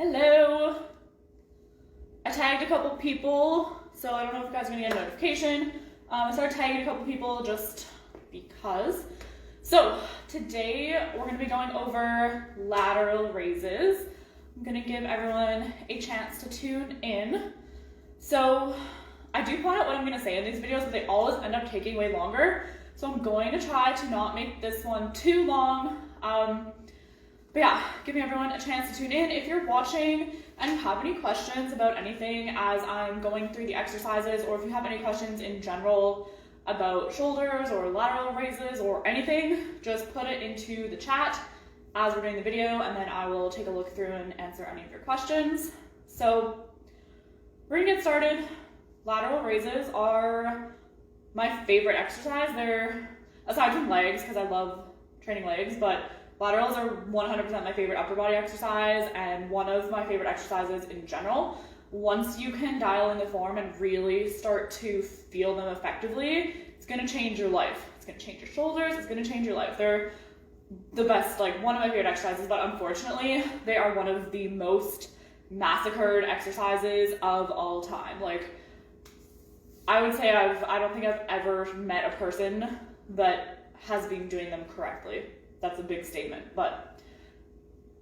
Hello. I tagged a couple people, so I don't know if you guys are gonna get a notification. I started tagging a couple people just because. So today we're gonna be going over lateral raises. I'm gonna give everyone a chance to tune in. So I do plan out what I'm gonna say in these videos, but they always end up taking way longer. So I'm going to try to not make this one too long. But yeah, giving everyone a chance to tune in. If you're watching and you have any questions about anything as I'm going through the exercises, or if you have any questions in general about shoulders or lateral raises or anything, just put it into the chat as we're doing the video, and then I will take a look through and answer any of your questions. So we're gonna get started. Lateral raises are my favorite exercise. They're, aside from legs, because I love training legs, but laterals are 100% my favorite upper body exercise and one of my favorite exercises in general. Once you can dial in the form and really start to feel them effectively, it's gonna change your life. It's gonna change your shoulders, it's gonna change your life. They're the best, like one of my favorite exercises, but unfortunately, they are one of the most massacred exercises of all time. Like, I would say I don't think I've ever met a person that has been doing them correctly. That's a big statement, but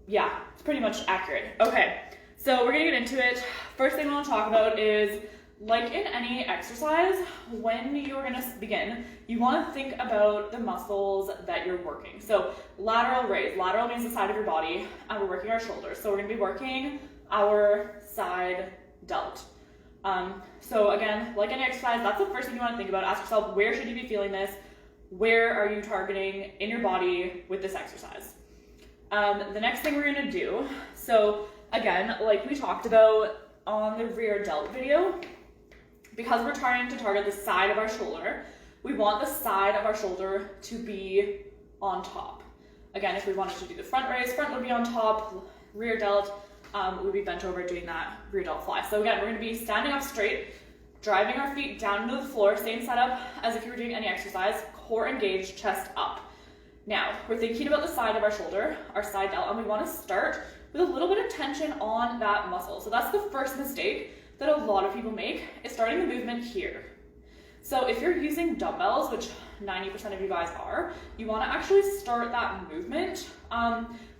yeah, it's pretty much accurate. Okay, so we're gonna get into it. First thing I want to talk about is, like in any exercise, when you're gonna begin, you want to think about the muscles that you're working. So lateral raise. Lateral means the side of your body, and we're working our shoulders. So we're gonna be working our side delt. So again, like any exercise, that's the first thing you want to think about. Ask yourself, where should you be feeling this? Where are you targeting in your body with this exercise? The next thing we're gonna do, so again, like we talked about on the rear delt video, because we're trying to target the side of our shoulder, we want the side of our shoulder to be on top. Again, if we wanted to do the front raise, front would be on top, rear delt would be bent over doing that rear delt fly. So again, we're gonna be standing up straight, driving our feet down into the floor, same setup as if you were doing any exercise, core engaged, chest up. Now, we're thinking about the side of our shoulder, our side delt, and we want to start with a little bit of tension on that muscle. So that's the first mistake that a lot of people make, is starting the movement here. So if you're using dumbbells, which 90% of you guys are, you want to actually start that movement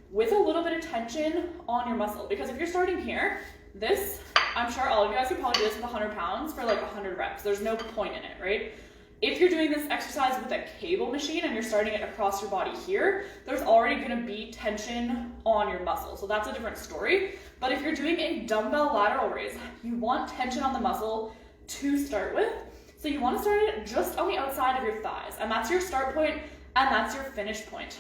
with a little bit of tension on your muscle. Because if you're starting here, this, I'm sure all of you guys could probably do this with 100 pounds for like 100 reps. There's no point in it, right? If you're doing this exercise with a cable machine and you're starting it across your body here, there's already gonna be tension on your muscle. So that's a different story. But if you're doing a dumbbell lateral raise, you want tension on the muscle to start with. So you wanna start it just on the outside of your thighs. And that's your start point and that's your finish point.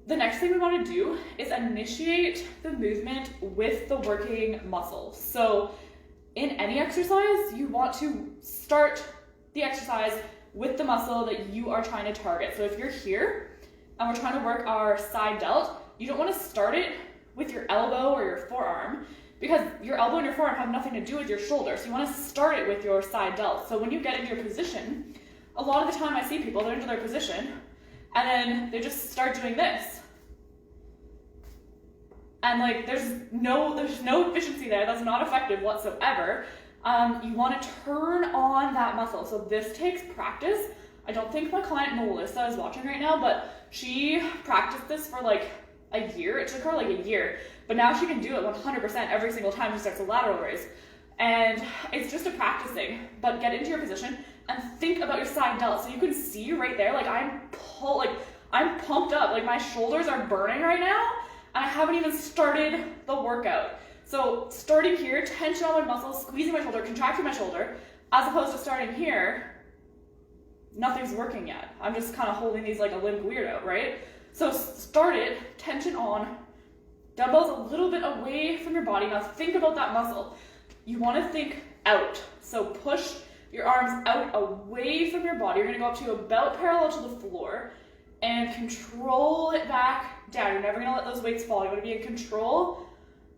The next thing we want to do is initiate the movement with the working muscle. So in any exercise, you want to start the exercise with the muscle that you are trying to target. So if you're here and we're trying to work our side delt, you don't want to start it with your elbow or your forearm, because your elbow and your forearm have nothing to do with your shoulder. So you want to start it with your side delt. So when you get into your position, a lot of the time I see people, they're into their position, and then they just start doing this. And like, there's no efficiency there. That's not effective whatsoever. You want to turn on that muscle. So this takes practice. I don't think my client Melissa is watching right now, but she practiced this for like a year. It took her like a year, but now she can do it 100% every single time she starts a lateral raise. And it's just a practice thing. But get into your position and think about your side delt. So you can see right there, like I'm pumped up. Like my shoulders are burning right now. And I haven't even started the workout. So starting here, tension on my muscles, squeezing my shoulder, contracting my shoulder, as opposed to starting here, nothing's working yet. I'm just kind of holding these like a limp weirdo, right? So start it, tension on, dumbbells a little bit away from your body. Now think about that muscle. You want to think out. So push your arms out away from your body. You're going to go up to about parallel to the floor and control it back down. You're never gonna let those weights fall. You wanna be in control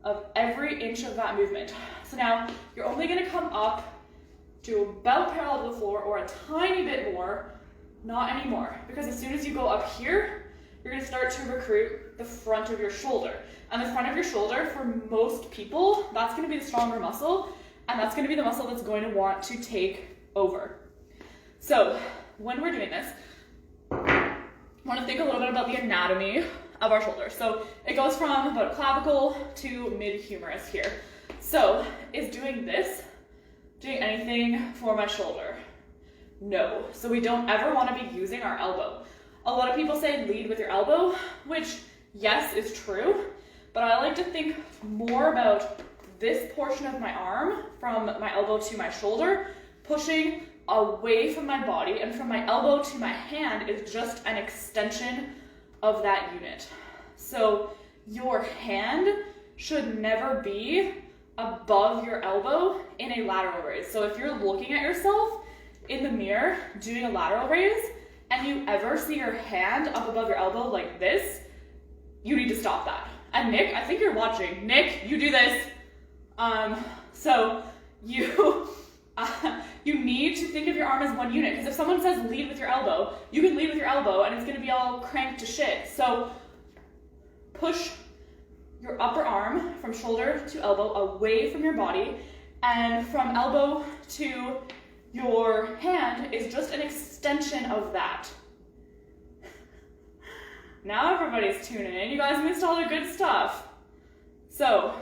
of every inch of that movement. So now you're only gonna come up to about parallel to the floor or a tiny bit more, not anymore. Because as soon as you go up here, you're gonna start to recruit the front of your shoulder. And the front of your shoulder, for most people, that's going to be the stronger muscle, and that's going to be the muscle that's going to want to take over. So when we're doing this, I want to think a little bit about the anatomy of our shoulder. So it goes from about clavicle to mid-humerus here. So is doing this doing anything for my shoulder? No. So we don't ever want to be using our elbow. A lot of people say lead with your elbow, which yes is true, but I like to think more about this portion of my arm from my elbow to my shoulder, pushing away from my body, and from my elbow to my hand is just an extension of that unit. So your hand should never be above your elbow in a lateral raise. So if you're looking at yourself in the mirror doing a lateral raise and you ever see your hand up above your elbow like this, you need to stop that. And Nick, I think you're watching. Nick, you do this. So you need to think of your arm as one unit, because if someone says lead with your elbow, you can lead with your elbow and it's going to be all cranked to shit. So push your upper arm from shoulder to elbow away from your body, and from elbow to your hand is just an extension of that. Now everybody's tuning in. You guys missed all the good stuff. So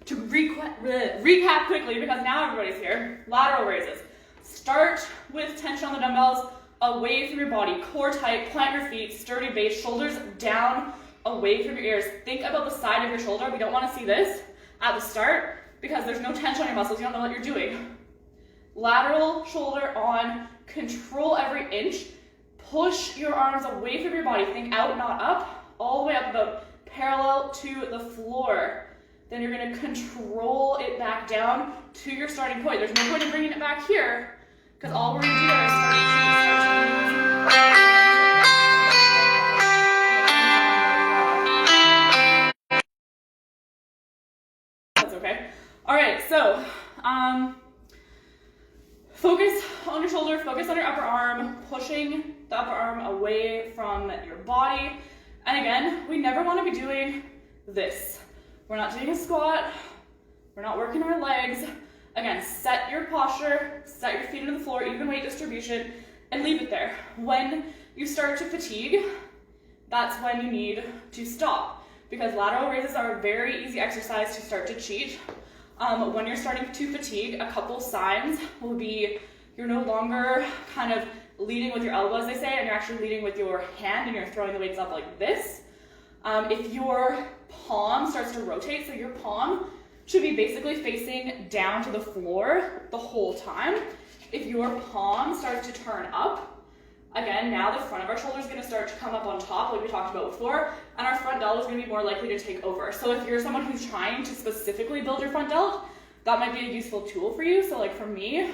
to recap quickly, because now everybody's here, lateral raises. Start with tension on the dumbbells, away from your body, core tight, plant your feet, sturdy base, shoulders down, away from your ears. Think about the side of your shoulder. We don't want to see this at the start because there's no tension on your muscles. You don't know what you're doing. Lateral shoulder on, control every inch. Push your arms away from your body. Think out, not up, all the way up about parallel to the floor. Then you're going to control it back down to your starting point. There's no point in bringing it back here, because all we're going to do is That's okay. All right, so focus on your shoulder, focus on your upper arm, pushing the upper arm away from your body. And again, we never want to be doing this. We're not doing a squat. We're not working our legs. Again, set your posture, set your feet into the floor, even weight distribution, and leave it there. When you start to fatigue, that's when you need to stop, because lateral raises are a very easy exercise to start to cheat. When you're starting to fatigue, a couple signs will be you're no longer kind of leading with your elbow, as they say, and you're actually leading with your hand and you're throwing the weights up like this. If your palm starts to rotate, so your palm should be basically facing down to the floor the whole time. If your palm starts to turn up, again, now the front of our shoulder is going to start to come up on top, like we talked about before, and our front delt is going to be more likely to take over. So if you're someone who's trying to specifically build your front delt, that might be a useful tool for you. So like for me,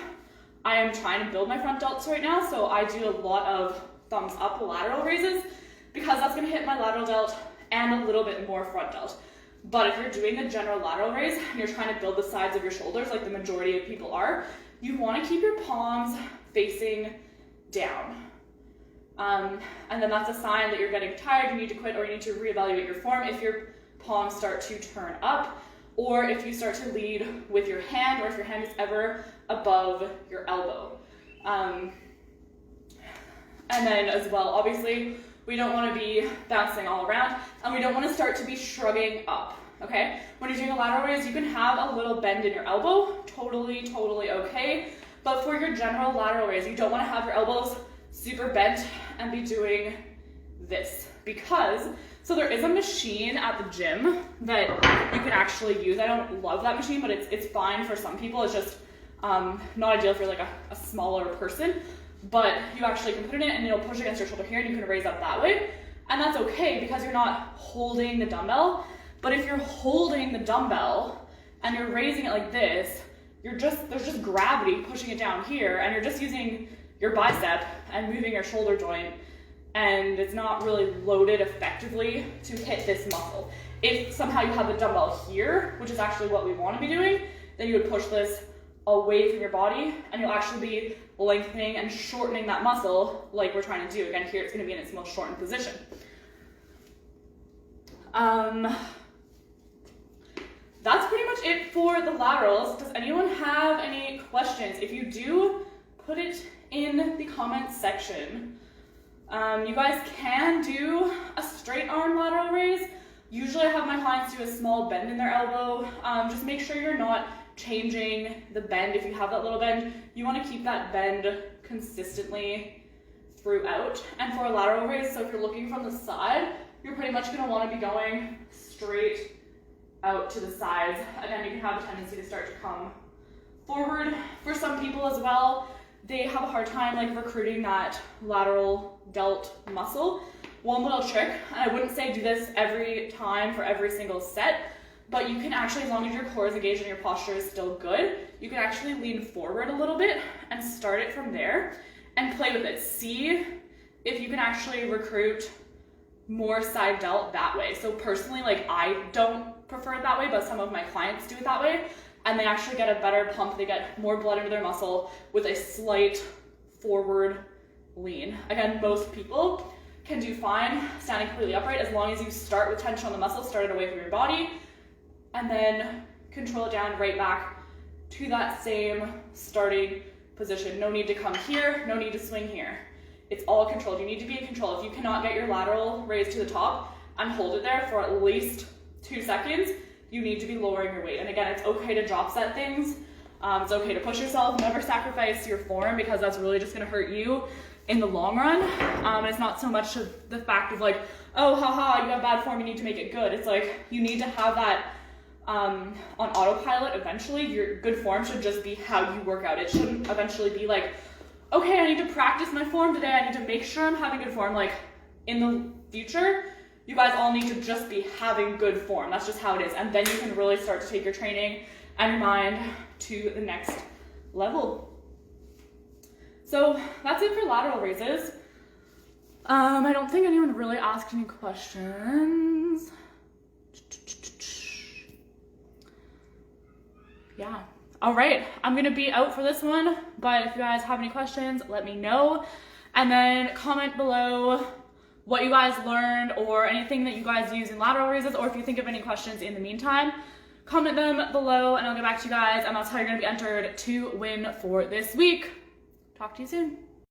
I am trying to build my front delts right now, so I do a lot of thumbs up lateral raises, because that's going to hit my lateral delt and a little bit more front delt. But if you're doing the general lateral raise and you're trying to build the sides of your shoulders like the majority of people are, you want to keep your palms facing down. And then that's a sign that you're getting tired, you need to quit, or you need to reevaluate your form if your palms start to turn up, or if you start to lead with your hand, or if your hand is ever above your elbow. And then as well, obviously, we don't want to be bouncing all around, and we don't want to start to be shrugging up, okay? When you're doing a lateral raise, you can have a little bend in your elbow, totally okay. But for your general lateral raise, you don't want to have your elbows super bent and be doing this, because, so there is a machine at the gym that you can actually use. I don't love that machine, but it's fine for some people. It's just not ideal for like a smaller person. But you actually can put it in and it'll push against your shoulder here and you can raise up that way. And that's okay because you're not holding the dumbbell. But if you're holding the dumbbell and you're raising it like this, there's just gravity pushing it down here, and you're just using your bicep and moving your shoulder joint, and it's not really loaded effectively to hit this muscle. If somehow you have the dumbbell here, which is actually what we want to be doing, then you would push this away from your body, and you'll actually be lengthening and shortening that muscle like we're trying to do. Again, here it's going to be in its most shortened position. That's pretty much it for the laterals. Does anyone have any questions? If you do, put it in the comments section. You guys can do a straight arm lateral raise. Usually I have my clients do a small bend in their elbow. Just make sure you're not changing the bend. If you have that little bend, you want to keep that bend consistently throughout. And for a lateral raise, so if you're looking from the side, you're pretty much going to want to be going straight out to the sides. Again, you can have a tendency to start to come forward. For some people as well, they have a hard time like recruiting that lateral delt muscle. One little trick, and I wouldn't say do this every time for every single set, but you can actually, as long as your core is engaged and your posture is still good, you can actually lean forward a little bit and start it from there and play with it. See if you can actually recruit more side delt that way. So personally, like I don't prefer it that way, but some of my clients do it that way, and they actually get a better pump. They get more blood into their muscle with a slight forward lean. Again, most people can do fine standing completely upright as long as you start with tension on the muscle, start it away from your body, and then control it down right back to that same starting position. No need to come here, no need to swing here. It's all controlled. You need to be in control. If you cannot get your lateral raised to the top and hold it there for at least 2 seconds, you need to be lowering your weight. And again, it's okay to drop set things. It's okay to push yourself. Never sacrifice your form, because that's really just going to hurt you in the long run. And it's not so much of the fact of like, oh, haha, you have bad form, you need to make it good. It's like you need to have that on autopilot eventually. Your good form should just be how you work out. It shouldn't eventually be like, okay, I need to practice my form today. I need to make sure I'm having good form. Like in the future, you guys all need to just be having good form. That's just how it is. And then you can really start to take your training and your mind to the next level. So that's it for lateral raises. I don't think anyone really asked any questions. Yeah. All right, I'm gonna be out for this one, but if you guys have any questions, let me know. And then comment below what you guys learned or anything that you guys use in lateral raises, or if you think of any questions in the meantime, comment them below and I'll get back to you guys, and that's how you're gonna be entered to win for this week. Talk to you soon.